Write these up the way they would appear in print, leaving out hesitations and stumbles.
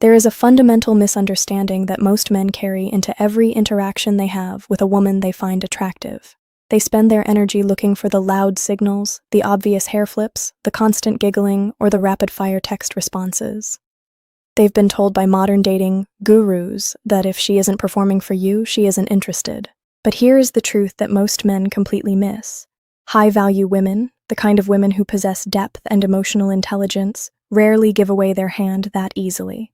There is a fundamental misunderstanding that most men carry into every interaction they have with a woman they find attractive. They spend their energy looking for the loud signals, the obvious hair flips, the constant giggling, or the rapid-fire text responses. They've been told by modern dating gurus that if she isn't performing for you, she isn't interested. But here is the truth that most men completely miss. High-value women, the kind of women who possess depth and emotional intelligence, rarely give away their hand that easily.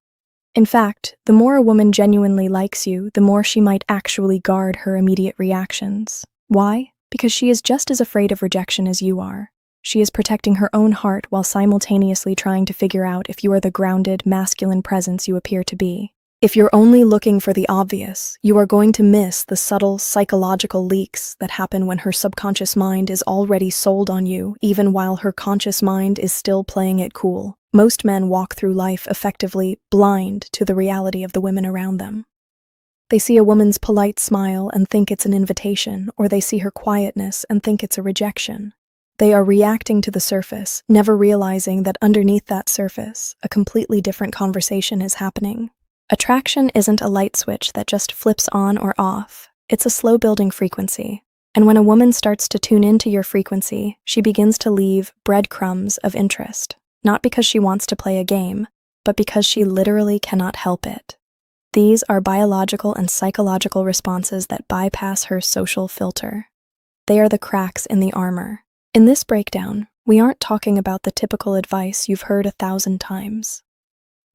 In fact, the more a woman genuinely likes you, the more she might actually guard her immediate reactions. Why? Because she is just as afraid of rejection as you are. She is protecting her own heart while simultaneously trying to figure out if you are the grounded, masculine presence you appear to be. If you're only looking for the obvious, you are going to miss the subtle psychological leaks that happen when her subconscious mind is already sold on you, even while her conscious mind is still playing it cool. Most men walk through life effectively blind to the reality of the women around them. They see a woman's polite smile and think it's an invitation, or they see her quietness and think it's a rejection. They are reacting to the surface, never realizing that underneath that surface, a completely different conversation is happening. Attraction isn't a light switch that just flips on or off. It's a slow-building frequency. And when a woman starts to tune into your frequency, she begins to leave breadcrumbs of interest. Not because she wants to play a game, but because she literally cannot help it. These are biological and psychological responses that bypass her social filter. They are the cracks in the armor. In this breakdown, we aren't talking about the typical advice you've heard 1,000 times.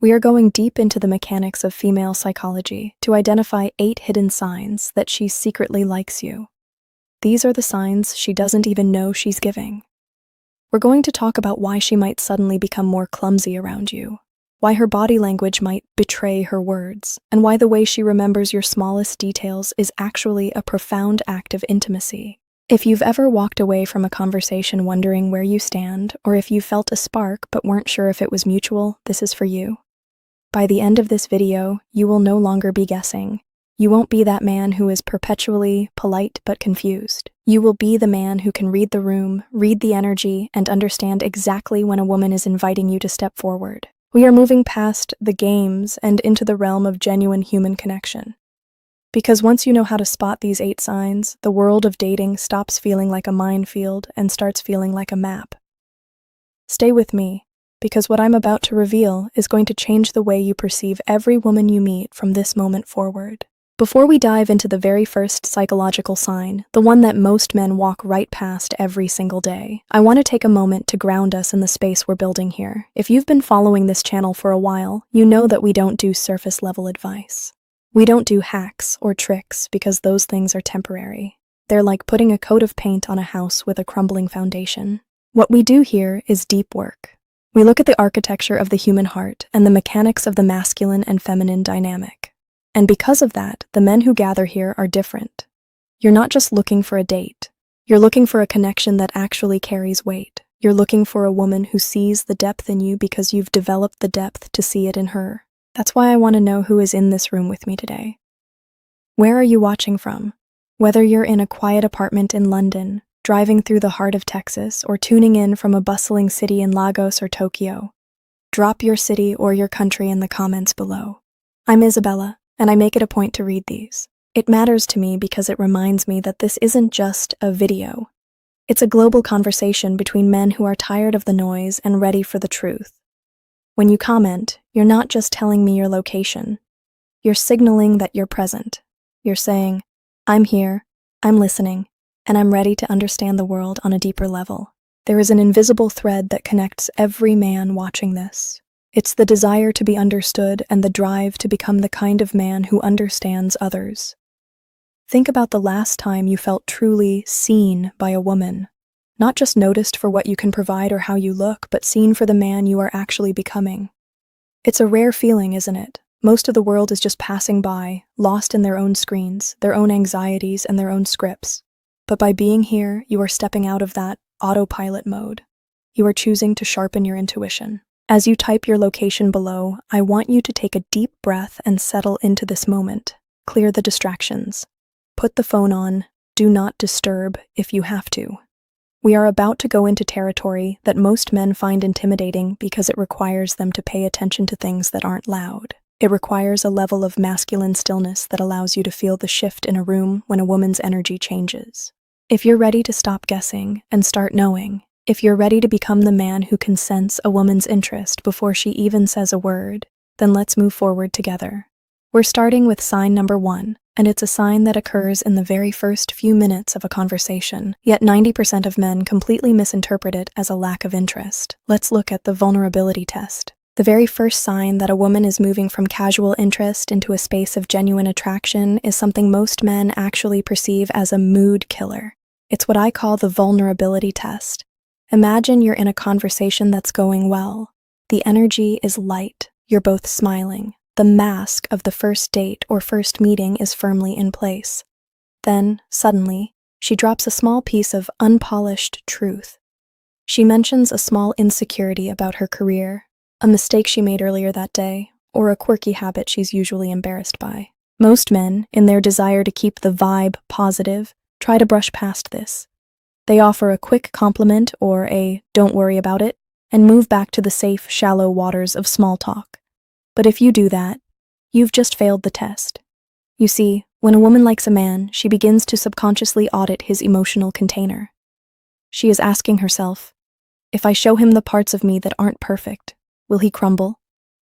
We are going deep into the mechanics of female psychology to identify 8 hidden signs that she secretly likes you. These are the signs she doesn't even know she's giving. We're going to talk about why she might suddenly become more clumsy around you, why her body language might betray her words, and why the way she remembers your smallest details is actually a profound act of intimacy. If you've ever walked away from a conversation wondering where you stand, or if you felt a spark but weren't sure if it was mutual, this is for you. By the end of this video, you will no longer be guessing. You won't be that man who is perpetually polite but confused. You will be the man who can read the room, read the energy, and understand exactly when a woman is inviting you to step forward. We are moving past the games and into the realm of genuine human connection. Because once you know how to spot these 8 signs, the world of dating stops feeling like a minefield and starts feeling like a map. Stay with me, because what I'm about to reveal is going to change the way you perceive every woman you meet from this moment forward. Before we dive into the very first psychological sign, the one that most men walk right past every single day, I want to take a moment to ground us in the space we're building here. If you've been following this channel for a while, you know that we don't do surface-level advice. We don't do hacks or tricks because those things are temporary. They're like putting a coat of paint on a house with a crumbling foundation. What we do here is deep work. We look at the architecture of the human heart and the mechanics of the masculine and feminine dynamic. And because of that, the men who gather here are different. You're not just looking for a date. You're looking for a connection that actually carries weight. You're looking for a woman who sees the depth in you because you've developed the depth to see it in her. That's why I want to know who is in this room with me today. Where are you watching from? Whether you're in a quiet apartment in London, driving through the heart of Texas, or tuning in from a bustling city in Lagos or Tokyo, drop your city or your country in the comments below. I'm Isabella, and I make it a point to read these. It matters to me because it reminds me that this isn't just a video. It's a global conversation between men who are tired of the noise and ready for the truth. When you comment, you're not just telling me your location. You're signaling that you're present. You're saying, I'm here, I'm listening, and I'm ready to understand the world on a deeper level. There is an invisible thread that connects every man watching this. It's the desire to be understood and the drive to become the kind of man who understands others. Think about the last time you felt truly seen by a woman. Not just noticed for what you can provide or how you look, but seen for the man you are actually becoming. It's a rare feeling, isn't it? Most of the world is just passing by, lost in their own screens, their own anxieties, and their own scripts. But by being here, you are stepping out of that autopilot mode. You are choosing to sharpen your intuition. As you type your location below, I want you to take a deep breath and settle into this moment. Clear the distractions. Put the phone on. Do not disturb if you have to. We are about to go into territory that most men find intimidating because it requires them to pay attention to things that aren't loud. It requires a level of masculine stillness that allows you to feel the shift in a room when a woman's energy changes. If you're ready to stop guessing and start knowing, if you're ready to become the man who can sense a woman's interest before she even says a word, then let's move forward together. We're starting with sign number 1, and it's a sign that occurs in the very first few minutes of a conversation, yet 90% of men completely misinterpret it as a lack of interest. Let's look at the vulnerability test. The very first sign that a woman is moving from casual interest into a space of genuine attraction is something most men actually perceive as a mood killer. It's what I call the vulnerability test. Imagine you're in a conversation that's going well. The energy is light. You're both smiling. The mask of the first date or first meeting is firmly in place. Then, suddenly, she drops a small piece of unpolished truth. She mentions a small insecurity about her career, a mistake she made earlier that day, or a quirky habit she's usually embarrassed by. Most men, in their desire to keep the vibe positive, try to brush past this. They offer a quick compliment or a "don't worry about it" and move back to the safe, shallow waters of small talk. But if you do that, you've just failed the test. You see, when a woman likes a man, she begins to subconsciously audit his emotional container. She is asking herself, if I show him the parts of me that aren't perfect, will he crumble?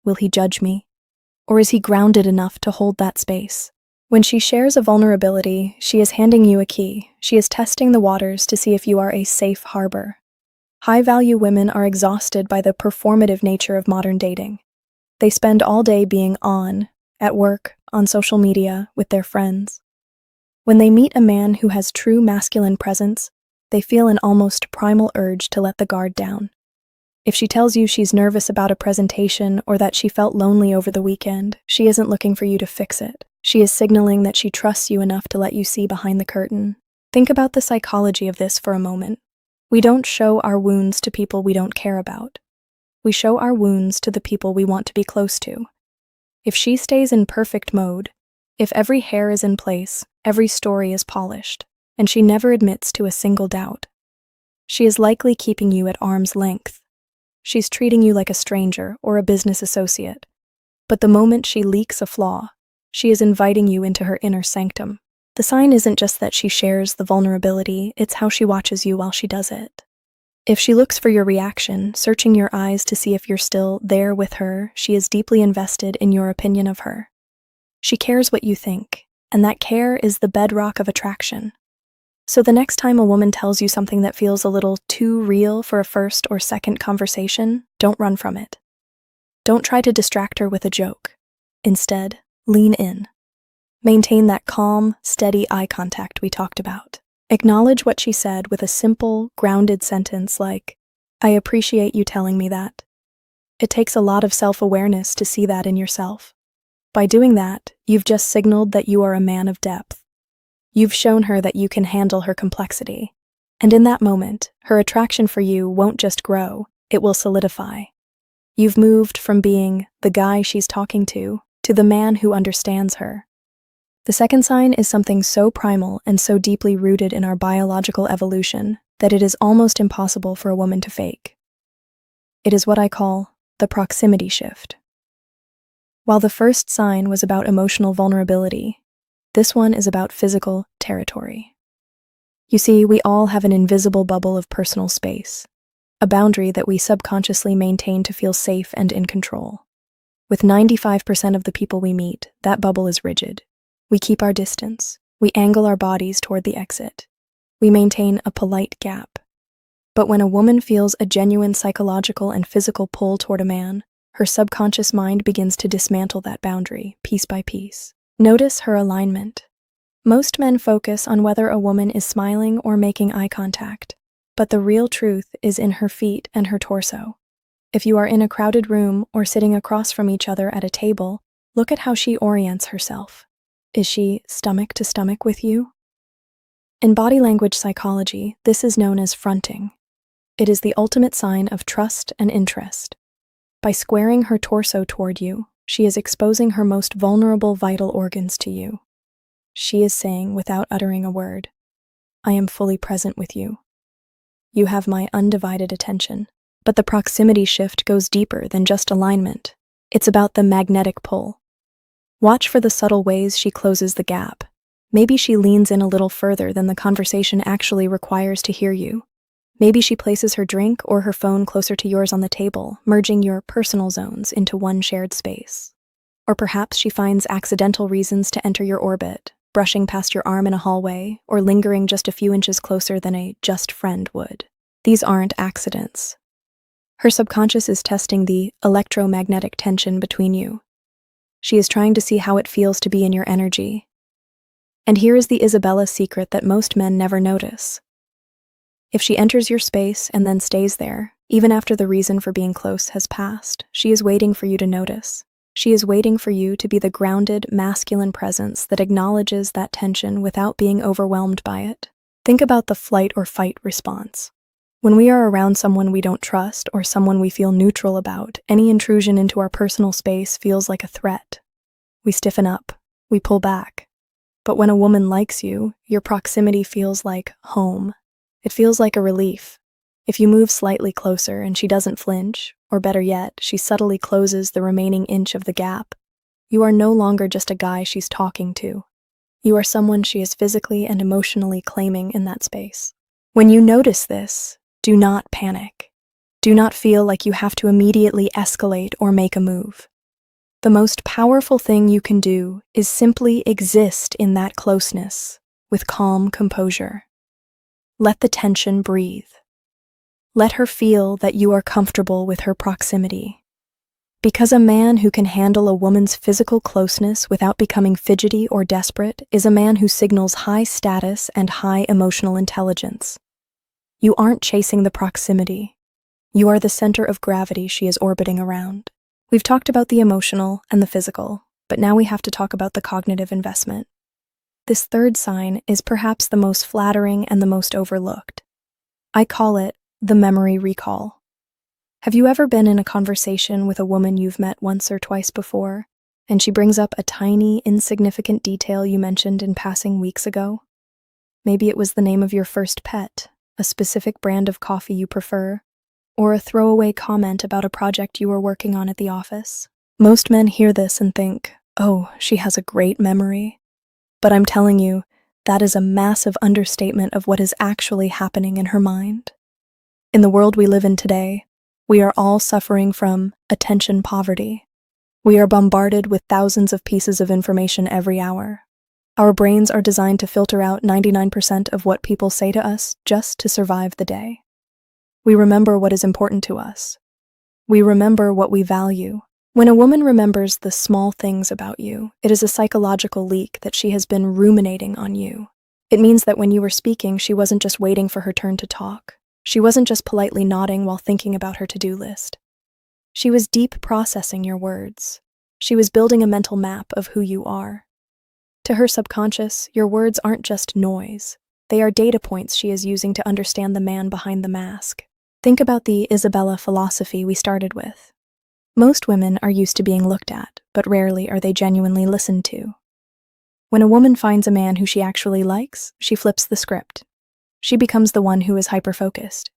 Will he judge me? Or is he grounded enough to hold that space? When she shares a vulnerability, she is handing you a key. She is testing the waters to see if you are a safe harbor. High-value women are exhausted by the performative nature of modern dating. They spend all day being on, at work, on social media, with their friends. When they meet a man who has true masculine presence, they feel an almost primal urge to let the guard down. If she tells you she's nervous about a presentation or that she felt lonely over the weekend, she isn't looking for you to fix it. She is signaling that she trusts you enough to let you see behind the curtain. Think about the psychology of this for a moment. We don't show our wounds to people we don't care about. We show our wounds to the people we want to be close to. If she stays in perfect mode, if every hair is in place, every story is polished, and she never admits to a single doubt, she is likely keeping you at arm's length. She's treating you like a stranger or a business associate. But the moment she leaks a flaw, she is inviting you into her inner sanctum. The sign isn't just that she shares the vulnerability, it's how she watches you while she does it. If she looks for your reaction, searching your eyes to see if you're still there with her, she is deeply invested in your opinion of her. She cares what you think, and that care is the bedrock of attraction. So the next time a woman tells you something that feels a little too real for a first or second conversation, don't run from it. Don't try to distract her with a joke. Instead, lean in. Maintain that calm, steady eye contact we talked about. Acknowledge what she said with a simple, grounded sentence like, "I appreciate you telling me that." It takes a lot of self-awareness to see that in yourself. By doing that, you've just signaled that you are a man of depth. You've shown her that you can handle her complexity. And in that moment, her attraction for you won't just grow, it will solidify. You've moved from being the guy she's talking to the man who understands her. The second sign is something so primal and so deeply rooted in our biological evolution that it is almost impossible for a woman to fake. It is what I call the proximity shift. While the first sign was about emotional vulnerability, this one is about physical territory. You see, we all have an invisible bubble of personal space, a boundary that we subconsciously maintain to feel safe and in control. With 95% of the people we meet, that bubble is rigid. We keep our distance. We angle our bodies toward the exit. We maintain a polite gap. But when a woman feels a genuine psychological and physical pull toward a man, her subconscious mind begins to dismantle that boundary, piece by piece. Notice her alignment. Most men focus on whether a woman is smiling or making eye contact, but the real truth is in her feet and her torso. If you are in a crowded room or sitting across from each other at a table, look at how she orients herself. Is she stomach to stomach with you? In body language psychology, this is known as fronting. It is the ultimate sign of trust and interest. By squaring her torso toward you, she is exposing her most vulnerable vital organs to you. She is saying, without uttering a word, "I am fully present with you. You have my undivided attention." But the proximity shift goes deeper than just alignment. It's about the magnetic pull. Watch for the subtle ways she closes the gap. Maybe she leans in a little further than the conversation actually requires to hear you. Maybe she places her drink or her phone closer to yours on the table, merging your personal zones into one shared space. Or perhaps she finds accidental reasons to enter your orbit, brushing past your arm in a hallway or lingering just a few inches closer than a just friend would. These aren't accidents. Her subconscious is testing the electromagnetic tension between you. She is trying to see how it feels to be in your energy. And here is the Isabella secret that most men never notice. If she enters your space and then stays there, even after the reason for being close has passed, she is waiting for you to notice. She is waiting for you to be the grounded, masculine presence that acknowledges that tension without being overwhelmed by it. Think about the flight or fight response. When we are around someone we don't trust or someone we feel neutral about, any intrusion into our personal space feels like a threat. We stiffen up. We pull back. But when a woman likes you, your proximity feels like home. It feels like a relief. If you move slightly closer and she doesn't flinch, or better yet, she subtly closes the remaining inch of the gap, you are no longer just a guy she's talking to. You are someone she is physically and emotionally claiming in that space. When you notice this, do not panic. Do not feel like you have to immediately escalate or make a move. The most powerful thing you can do is simply exist in that closeness with calm composure. Let the tension breathe. Let her feel that you are comfortable with her proximity. Because a man who can handle a woman's physical closeness without becoming fidgety or desperate is a man who signals high status and high emotional intelligence. You aren't chasing the proximity. You are the center of gravity she is orbiting around. We've talked about the emotional and the physical, but now we have to talk about the cognitive investment. This third sign is perhaps the most flattering and the most overlooked. I call it the memory recall. Have you ever been in a conversation with a woman you've met once or twice before, and she brings up a tiny, insignificant detail you mentioned in passing weeks ago? Maybe it was the name of your first pet, a specific brand of coffee you prefer, or a throwaway comment about a project you were working on at the office. Most men hear this and think, oh, she has a great memory. But I'm telling you, that is a massive understatement of what is actually happening in her mind. In the world we live in today, we are all suffering from attention poverty. We are bombarded with thousands of pieces of information every hour. Our brains are designed to filter out 99% of what people say to us just to survive the day. We remember what is important to us. We remember what we value. When a woman remembers the small things about you, it is a psychological leak that she has been ruminating on you. It means that when you were speaking, she wasn't just waiting for her turn to talk. She wasn't just politely nodding while thinking about her to-do list. She was deep processing your words. She was building a mental map of who you are. To her subconscious, your words aren't just noise. They are data points she is using to understand the man behind the mask. Think about the Isabella philosophy we started with. Most women are used to being looked at, but rarely are they genuinely listened to. When a woman finds a man who she actually likes, she flips the script. She becomes the one who is hyper-focused.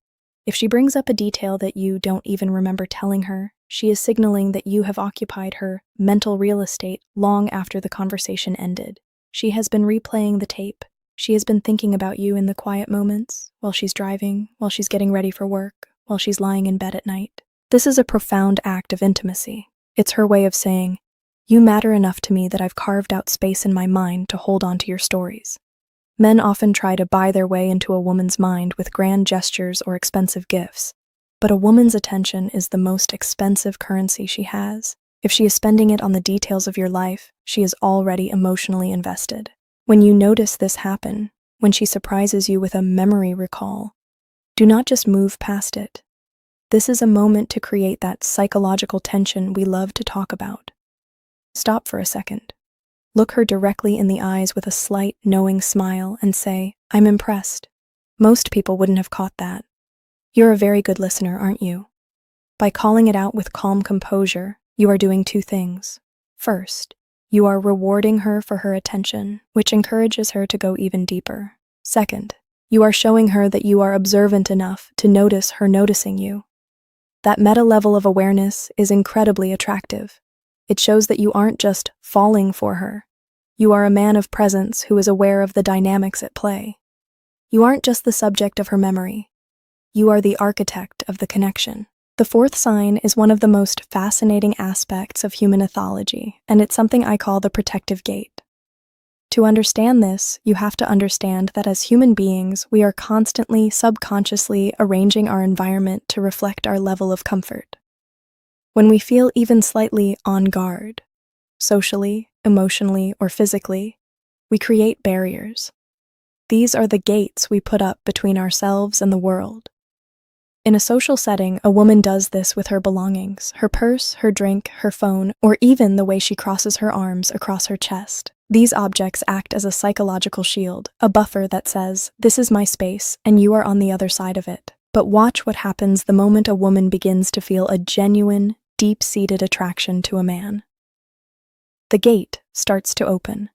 If she brings up a detail that you don't even remember telling her, she is signaling that you have occupied her mental real estate long after the conversation ended. She has been replaying the tape. She has been thinking about you in the quiet moments, while she's driving, while she's getting ready for work, while she's lying in bed at night. This is a profound act of intimacy. It's her way of saying, you matter enough to me that I've carved out space in my mind to hold on to your stories. Men often try to buy their way into a woman's mind with grand gestures or expensive gifts, but a woman's attention is the most expensive currency she has. If she is spending it on the details of your life, she is already emotionally invested. When you notice this happen, when she surprises you with a memory recall, do not just move past it. This is a moment to create that psychological tension we love to talk about. Stop for a second. Look her directly in the eyes with a slight, knowing smile and say, I'm impressed. Most people wouldn't have caught that. You're a very good listener, aren't you? By calling it out with calm composure, you are doing two things. First, you are rewarding her for her attention, which encourages her to go even deeper. Second, you are showing her that you are observant enough to notice her noticing you. That meta level of awareness is incredibly attractive. It shows that you aren't just falling for her. You are a man of presence who is aware of the dynamics at play. You aren't just the subject of her memory. You are the architect of the connection. The fourth sign is one of the most fascinating aspects of human ethology, and it's something I call the protective gate. To understand this, you have to understand that as human beings, we are constantly, subconsciously arranging our environment to reflect our level of comfort. When we feel even slightly on guard, socially, emotionally, or physically, we create barriers. These are the gates we put up between ourselves and the world. In a social setting, a woman does this with her belongings, her purse, her drink, her phone, or even the way she crosses her arms across her chest. These objects act as a psychological shield, a buffer that says, "This is my space, and you are on the other side of it." But watch what happens the moment a woman begins to feel a genuine, deep-seated attraction to a man. The gate starts to open.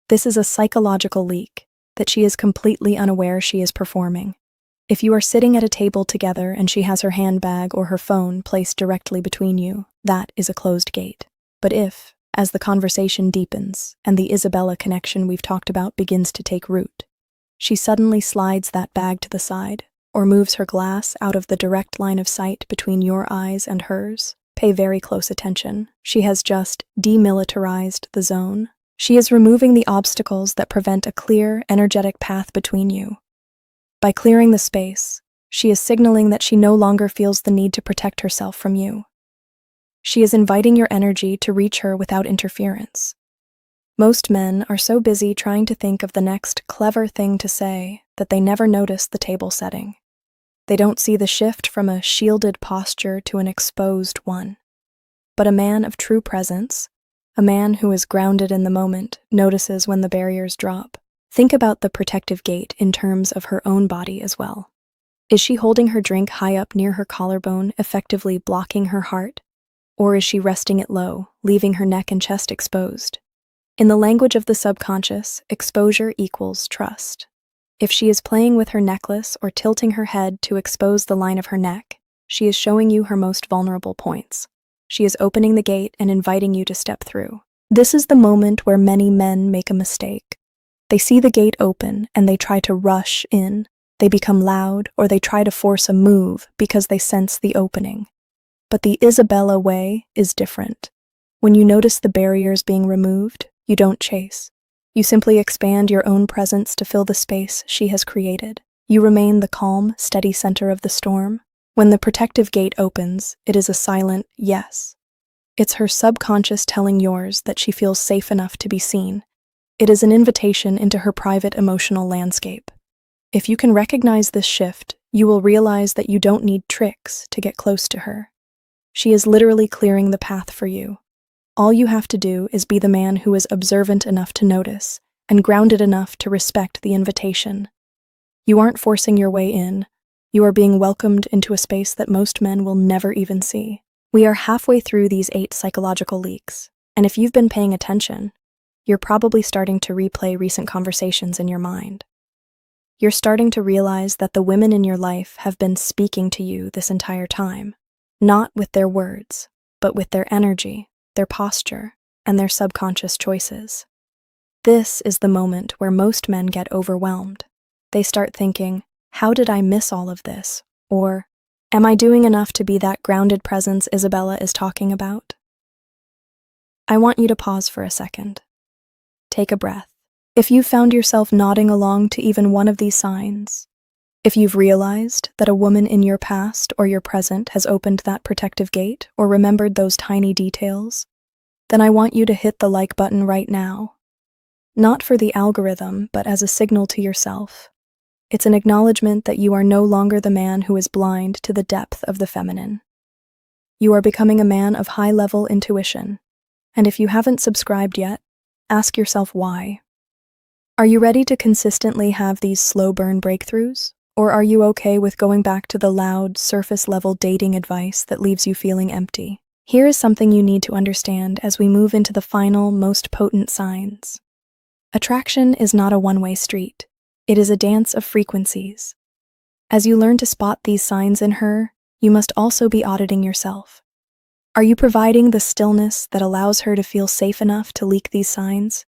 This is a psychological leak that she is completely unaware she is performing. If you are sitting at a table together and she has her handbag or her phone placed directly between you, that is a closed gate. But if, as the conversation deepens and the Isabella connection we've talked about begins to take root, she suddenly slides that bag to the side or moves her glass out of the direct line of sight between your eyes and hers, pay very close attention. She has just demilitarized the zone. She is removing the obstacles that prevent a clear, energetic path between you. By clearing the space, she is signaling that she no longer feels the need to protect herself from you. She is inviting your energy to reach her without interference. Most men are so busy trying to think of the next clever thing to say that they never notice the table setting. They don't see the shift from a shielded posture to an exposed one. But a man of true presence, a man who is grounded in the moment, notices when the barriers drop. Think about the protective gate in terms of her own body as well. Is she holding her drink high up near her collarbone, effectively blocking her heart? Or is she resting it low, leaving her neck and chest exposed? In the language of the subconscious, exposure equals trust. If she is playing with her necklace or tilting her head to expose the line of her neck, she is showing you her most vulnerable points. She is opening the gate and inviting you to step through. This is the moment where many men make a mistake. They see the gate open and they try to rush in. They become loud or they try to force a move because they sense the opening. But the Isabella way is different. When you notice the barriers being removed, you don't chase. You simply expand your own presence to fill the space she has created. You remain the calm, steady center of the storm. When the protective gate opens, it is a silent yes. It's her subconscious telling yours that she feels safe enough to be seen. It is an invitation into her private emotional landscape. If you can recognize this shift, you will realize that you don't need tricks to get close to her. She is literally clearing the path for you. All you have to do is be the man who is observant enough to notice and grounded enough to respect the invitation. You aren't forcing your way in. You are being welcomed into a space that most men will never even see. We are halfway through these 8 psychological leaks, and if you've been paying attention, you're probably starting to replay recent conversations in your mind. You're starting to realize that the women in your life have been speaking to you this entire time, not with their words, but with their energy, their posture, and their subconscious choices. This is the moment where most men get overwhelmed. They start thinking, "How did I miss all of this?" Or, "Am I doing enough to be that grounded presence Isabella is talking about?" I want you to pause for a second. Take a breath. If you've found yourself nodding along to even one of these signs, if you've realized that a woman in your past or your present has opened that protective gate or remembered those tiny details, then I want you to hit the like button right now. Not for the algorithm, but as a signal to yourself. It's an acknowledgement that you are no longer the man who is blind to the depth of the feminine. You are becoming a man of high-level intuition, and if you haven't subscribed yet, ask yourself why. Are you ready to consistently have these slow-burn breakthroughs? Or are you okay with going back to the loud, surface-level dating advice that leaves you feeling empty? Here is something you need to understand as we move into the final, most potent signs. Attraction is not a one-way street. It is a dance of frequencies. As you learn to spot these signs in her, you must also be auditing yourself. Are you providing the stillness that allows her to feel safe enough to leak these signs?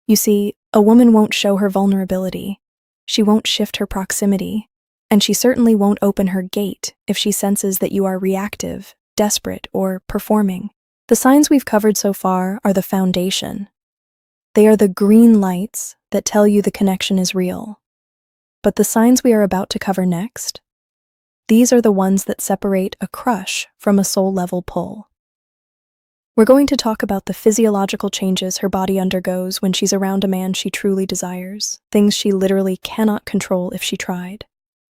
You see, a woman won't show her vulnerability. She won't shift her proximity. And she certainly won't open her gate if she senses that you are reactive, desperate, or performing. The signs we've covered so far are the foundation. They are the green lights that tell you the connection is real. But the signs we are about to cover next, these are the ones that separate a crush from a soul-level pull. We're going to talk about the physiological changes her body undergoes when she's around a man she truly desires, things she literally cannot control if she tried.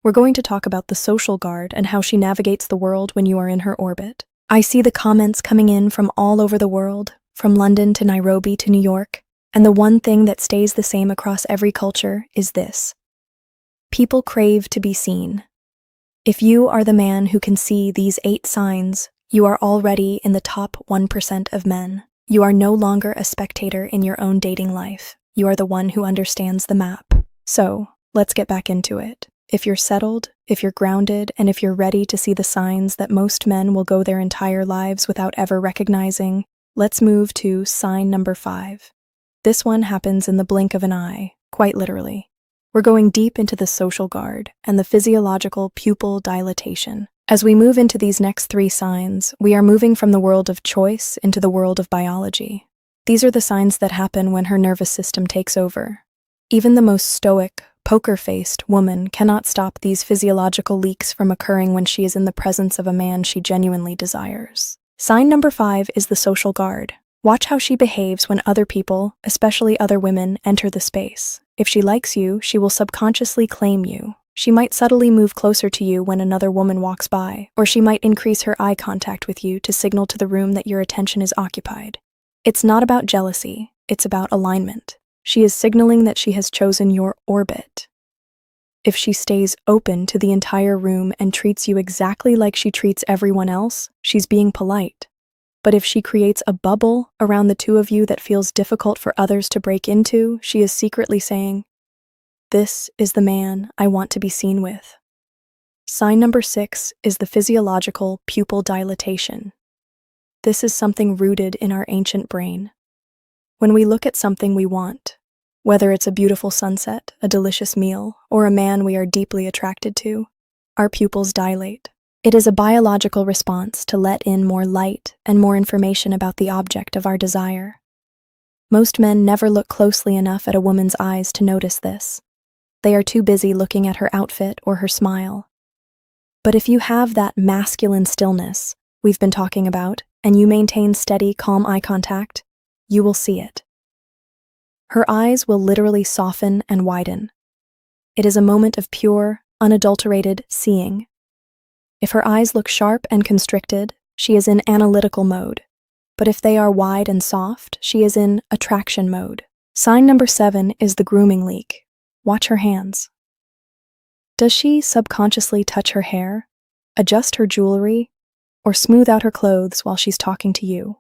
We're going to talk about the social guard and how she navigates the world when you are in her orbit. I see the comments coming in from all over the world, from London to Nairobi to New York, and the one thing that stays the same across every culture is this: people crave to be seen. If you are the man who can see these 8 signs, you are already in the top 1% of men. You are no longer a spectator in your own dating life. You are the one who understands the map. So, let's get back into it. If you're settled, if you're grounded, and if you're ready to see the signs that most men will go their entire lives without ever recognizing, let's move to sign number 5. This one happens in the blink of an eye, quite literally. We're going deep into the social guard and the physiological pupil dilatation. As we move into these next 3 signs, we are moving from the world of choice into the world of biology. These are the signs that happen when her nervous system takes over. Even the most stoic, poker-faced woman cannot stop these physiological leaks from occurring when she is in the presence of a man she genuinely desires. Sign number 5 is the social guard. Watch how she behaves when other people, especially other women, enter the space. If she likes you, she will subconsciously claim you. She might subtly move closer to you when another woman walks by, or she might increase her eye contact with you to signal to the room that your attention is occupied. It's not about jealousy, it's about alignment. She is signaling that she has chosen your orbit. If she stays open to the entire room and treats you exactly like she treats everyone else, she's being polite. But if she creates a bubble around the two of you that feels difficult for others to break into, she is secretly saying, "This is the man I want to be seen with." Sign number 6 is the physiological pupil dilatation. This is something rooted in our ancient brain. When we look at something we want, whether it's a beautiful sunset, a delicious meal, or a man we are deeply attracted to, our pupils dilate. It is a biological response to let in more light and more information about the object of our desire. Most men never look closely enough at a woman's eyes to notice this. They are too busy looking at her outfit or her smile. But if you have that masculine stillness we've been talking about, and you maintain steady, calm eye contact, you will see it. Her eyes will literally soften and widen. It is a moment of pure, unadulterated seeing. If her eyes look sharp and constricted, she is in analytical mode. But if they are wide and soft, she is in attraction mode. Sign number 7 is the grooming leak. Watch her hands. Does she subconsciously touch her hair, adjust her jewelry, or smooth out her clothes while she's talking to you?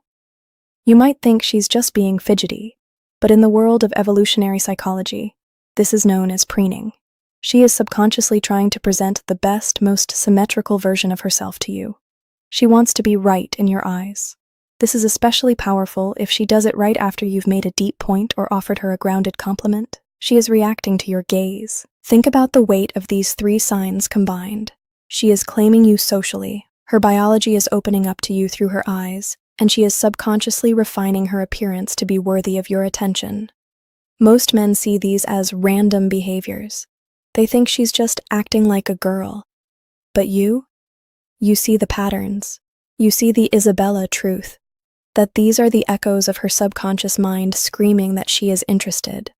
You might think she's just being fidgety, but in the world of evolutionary psychology, this is known as preening. She is subconsciously trying to present the best, most symmetrical version of herself to you. She wants to be right in your eyes. This is especially powerful if she does it right after you've made a deep point or offered her a grounded compliment. She is reacting to your gaze. Think about the weight of these 3 signs combined. She is claiming you socially. Her biology is opening up to you through her eyes, and she is subconsciously refining her appearance to be worthy of your attention. Most men see these as random behaviors. They think she's just acting like a girl. But you see the patterns. You see the Isabella truth, that these are the echoes of her subconscious mind screaming that she is interested.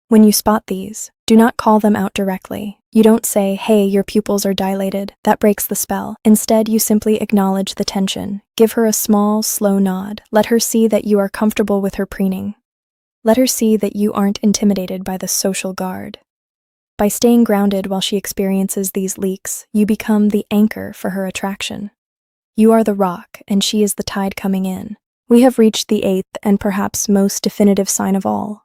When you spot these, do not call them out directly. You don't say, "Hey, your pupils are dilated." That breaks the spell. Instead, you simply acknowledge the tension. Give her a small, slow nod. Let her see that you are comfortable with her preening. Let her see that you aren't intimidated by the social guard. By staying grounded while she experiences these leaks, you become the anchor for her attraction. You are the rock, and she is the tide coming in. We have reached the 8th and perhaps most definitive sign of all.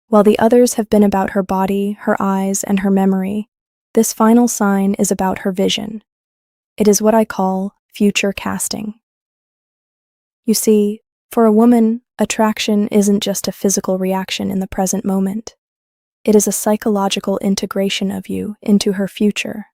While the others have been about her body, her eyes, and her memory, this final sign is about her vision. It is what I call future casting. You see, for a woman, attraction isn't just a physical reaction in the present moment. It is a psychological integration of you into her future,